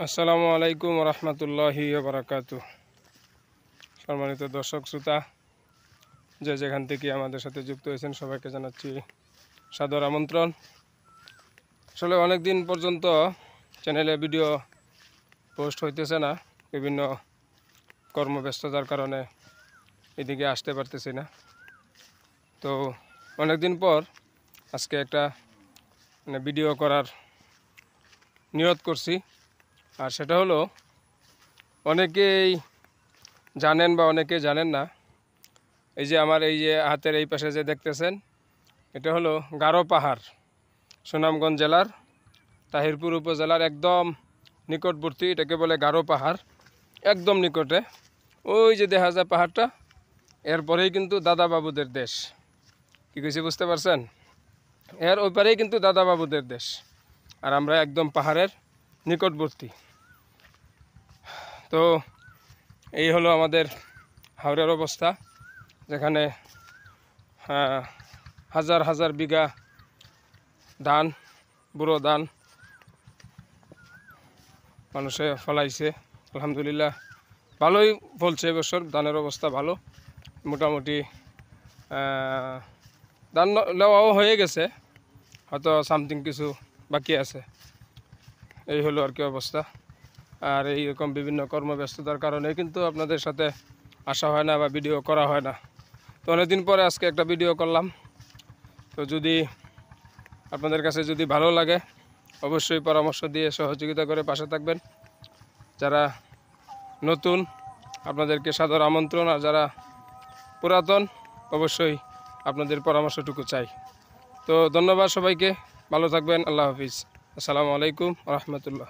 আসসালামু আলাইকুম রহমতুল্লাহি বারাকাতু। সম্মানিত দর্শক শ্রোতা, যে যেখান থেকে আমাদের সাথে যুক্ত হয়েছেন সবাইকে জানাচ্ছি সাদর আমন্ত্রণ। আসলে অনেক দিন পর্যন্ত চ্যানেলে ভিডিও পোস্ট হইতেছে না, বিভিন্ন কর্মব্যস্ততার কারণে এদিকে আসতে পারতেছি না। তো অনেক দিন পর আজকে একটা ভিডিও করার নিয়ত করছি। আর সেটা হলো, অনেকেই জানেন বা অনেকে জানেন না, এই যে আমার এই যে হাতের এই পাশে যে দেখতেছেন, এটা হলো গারো পাহাড়। সুনামগঞ্জ জেলার তাহিরপুর উপজেলার একদম নিকটবর্তী, এটাকে বলে গারো পাহাড়। একদম নিকটে ওই যে দেখা যায় পাহাড়টা, এরপরেই কিন্তু দাদা বাবুদের দেশ। কী কইছি বুঝতে পারছেন? এর ওই পারেই কিন্তু দাদা বাবুদের দেশ, আর আমরা একদম পাহাড়ের নিকটবর্তী। তো এই হলো আমাদের হাওরের অবস্থা, যেখানে হাজার হাজার বিঘা ধান, বুড়ো ধান মানুষে ফলাইছে। আলহামদুলিল্লাহ ভালোই ফলছে এবছর, ধানের অবস্থা ভালো। মোটামুটি ধান নেওয়াও হয়ে গেছে, হয়তো সামথিং কিছু বাকি আছে। এই হলো আর কি অবস্থা। আর এইরকম বিভিন্ন কর্মব্যস্ততার কারণে কিন্তু আপনাদের সাথে আসা হয় না বা ভিডিও করা হয় না। তো অনেকদিন পরে আজকে একটা ভিডিও করলাম। তো যদি আপনাদের কাছে যদি ভালো লাগে, অবশ্যই পরামর্শ দিয়ে সহযোগিতা করে পাশে থাকবেন। যারা নতুন আপনাদেরকে সাদর আমন্ত্রণ, আর যারা পুরাতন অবশ্যই আপনাদের পরামর্শটুকু চাই। তো ধন্যবাদ সবাইকে, ভালো থাকবেন। আল্লাহ হাফিজ। আসসালামু আলাইকুম রহমতুল্লাহ।